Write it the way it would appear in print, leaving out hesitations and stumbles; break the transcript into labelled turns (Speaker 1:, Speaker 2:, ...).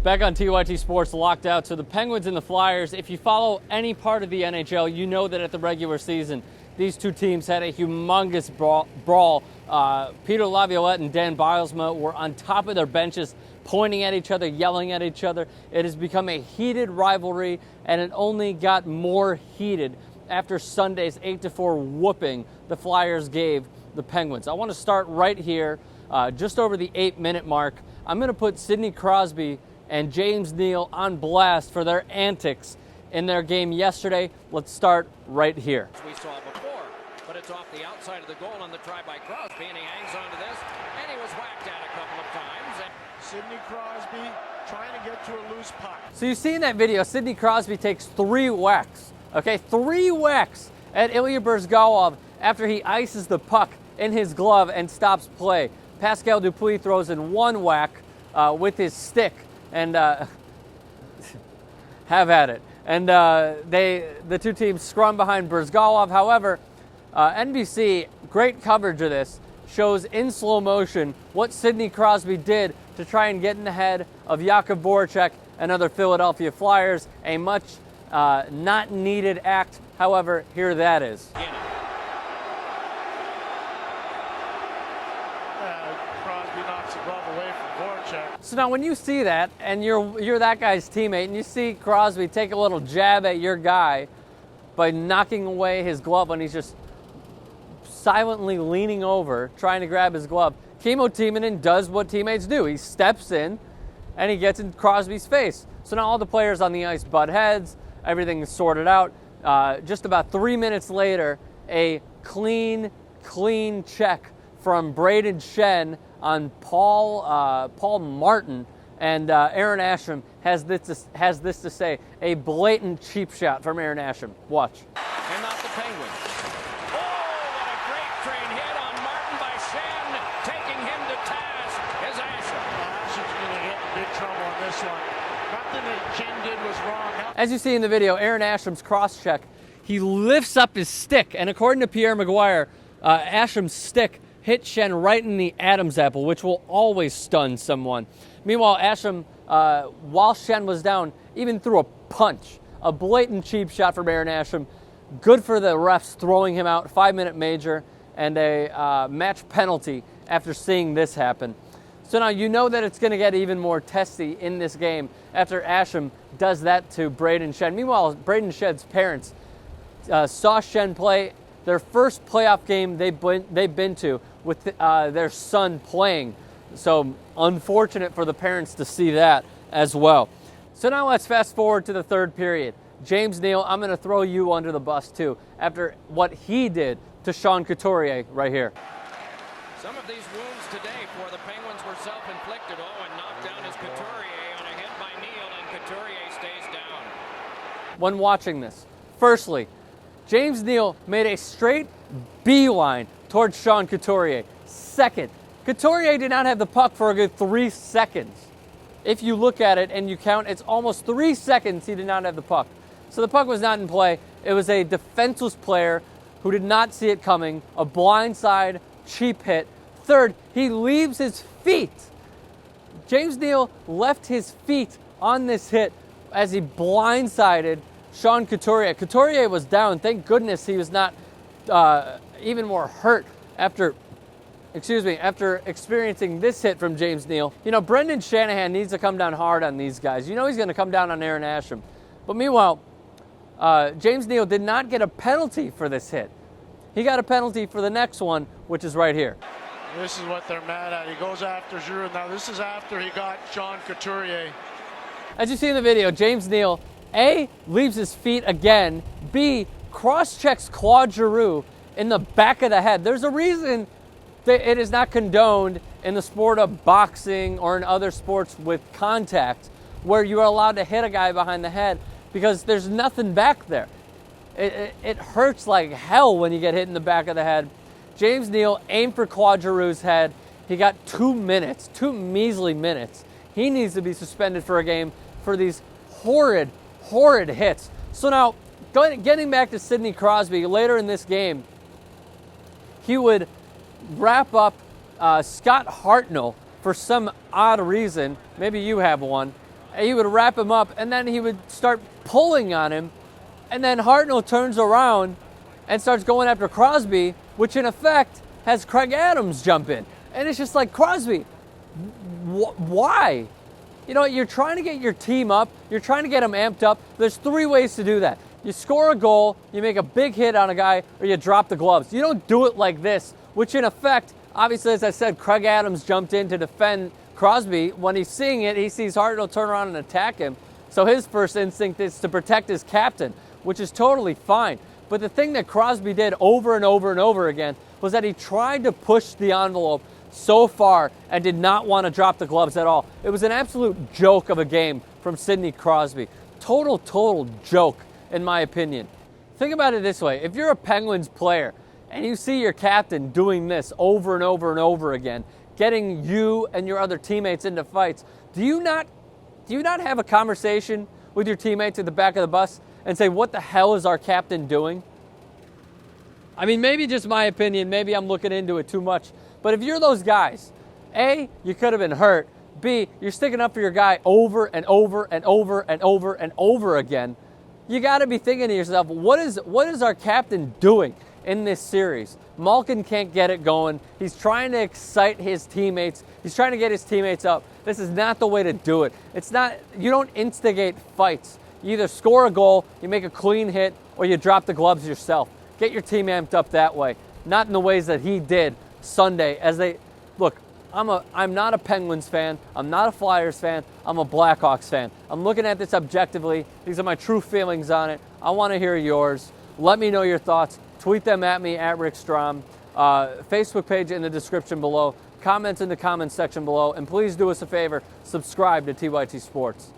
Speaker 1: Back on TYT Sports Locked Out. So the Penguins and the Flyers, if you follow any part of the NHL, you know that at the regular season, these two teams had a humongous brawl. Peter Laviolette and Dan Bylsma were on top of their benches, pointing at each other, yelling at each other. It has become a heated rivalry, and it only got more heated after Sunday's 8-4 whooping the Flyers gave the Penguins. I want to start right here, just over the 8-minute mark. I'm going to put Sidney Crosby and James Neal on blast for their antics in their game yesterday. Let's start right here.
Speaker 2: We saw before, but it's off the outside of the goal on the try by Crosby, and he hangs on to this, and he was whacked at a couple of times.
Speaker 3: Sidney Crosby trying to get to a loose puck.
Speaker 1: So you see in that video, Sidney Crosby takes 3 whacks, okay? 3 whacks at Ilya Bryzgalov after he ices the puck in his glove and stops play. Pascal Dupuis throws in 1 whack with his stick, and have at it. And the two teams scrum behind Bryzgalov. However, NBC, great coverage of this, shows in slow motion what Sidney Crosby did to try and get in the head of Jakub Voracek and other Philadelphia Flyers. A much not needed act. However, here that is.
Speaker 3: Crosby knocks the glove away from Voracek.
Speaker 1: So now when you see that, and you're that guy's teammate, and you see Crosby take a little jab at your guy by knocking away his glove when he's just silently leaning over, trying to grab his glove, Kimmo Timonen does what teammates do. He steps in, and he gets in Crosby's face. So now all the players on the ice butt heads, everything is sorted out. Just about 3 minutes later, a clean check from Braden Shen on Paul Martin, and Aaron Asham has this to say: a blatant cheap shot from Aaron Asham. Watch.
Speaker 2: And not the Penguins. Oh, what a great train hit on Martin by Shen, taking him to task is Asham.
Speaker 3: Asham's going to get in big trouble on this one. Nothing that Shen did was wrong.
Speaker 1: As you see in the video, Aaron Asham's cross check, he lifts up his stick, and according to Pierre McGuire, Asham's stick hit Shen right in the Adam's apple, which will always stun someone. Meanwhile, Asham, while Shen was down, even threw a punch. A blatant cheap shot from Aaron Asham. Good for the refs throwing him out, 5-minute major, and a match penalty after seeing this happen. So now you know that it's going to get even more testy in this game after Asham does that to Braden Shen. Meanwhile, Braden Shen's parents saw Shen play their first playoff game they've been to with their son playing. So unfortunate for the parents to see that as well. So now let's fast forward to the third period. James Neal, I'm going to throw you under the bus too after what he did to Sean Couturier right here.
Speaker 2: Some of these wounds today for the Penguins were self-inflicted. Oh, and knocked down is Couturier on a hit by Neal, and Couturier stays down.
Speaker 1: When watching this, firstly, James Neal made a straight beeline towards Sean Couturier. Second, Couturier did not have the puck for a good 3 seconds. If you look at it and you count, it's almost 3 seconds he did not have the puck. So the puck was not in play. It was a defenseless player who did not see it coming, a blindside, cheap hit. Third, he leaves his feet. James Neal left his feet on this hit as he blindsided Sean Couturier. Couturier was down. Thank goodness he was not even more hurt after experiencing this hit from James Neal. You know, Brendan Shanahan needs to come down hard on these guys. You know he's going to come down on Aaron Asham. But meanwhile, James Neal did not get a penalty for this hit. He got a penalty for the next one, which is right here.
Speaker 3: This is what they're mad at. He goes after Giroux. Now this is after he got Sean Couturier.
Speaker 1: As you see in the video, James Neal, A, leaves his feet again, B, cross-checks Claude Giroux in the back of the head. There's a reason that it is not condoned in the sport of boxing or in other sports with contact where you are allowed to hit a guy behind the head because there's nothing back there. It hurts like hell when you get hit in the back of the head. James Neal aimed for Claude Giroux's head. He got 2 minutes, 2 measly minutes. He needs to be suspended for a game for these horrid hits. So now, getting back to Sidney Crosby, later in this game, he would wrap up Scott Hartnell for some odd reason. Maybe you have one. and he would wrap him up, and then he would start pulling on him, and then Hartnell turns around and starts going after Crosby, which in effect has Craig Adams jump in. And it's just like, Crosby, why? You know, you're trying to get your team up. You're trying to get them amped up. There's 3 ways to do that. You score a goal, you make a big hit on a guy, or you drop the gloves. You don't do it like this, which in effect, obviously, as I said, Craig Adams jumped in to defend Crosby. When he's seeing it, he sees Hartnell turn around and attack him. So his first instinct is to protect his captain, which is totally fine. But the thing that Crosby did over and over and over again was that he tried to push the envelope so far and did not want to drop the gloves at all. It was an absolute joke of a game from Sidney Crosby. Total joke, in my opinion. Think about it this way. If you're a Penguins player and you see your captain doing this over and over and over again, getting you and your other teammates into fights, do you not have a conversation with your teammates at the back of the bus and say, what the hell is our captain doing? I mean, maybe just my opinion, maybe I'm looking into it too much, but if you're those guys, A, you could have been hurt, B, you're sticking up for your guy over and over and over and over and over again, you got to be thinking to yourself, what is our captain doing in this series? Malkin can't get it going. He's trying to excite his teammates. He's trying to get his teammates up. This is not the way to do it. It's not, you don't instigate fights. You either score a goal, you make a clean hit, or you drop the gloves yourself. Get your team amped up that way, not in the ways that he did Sunday. Look, I'm not a Penguins fan. I'm not a Flyers fan. I'm a Blackhawks fan. I'm looking at this objectively. These are my true feelings on it. I want to hear yours. Let me know your thoughts. Tweet them at me, at Rick Strom. Facebook page in the description below. Comments in the comments section below. And please do us a favor, subscribe to TYT Sports.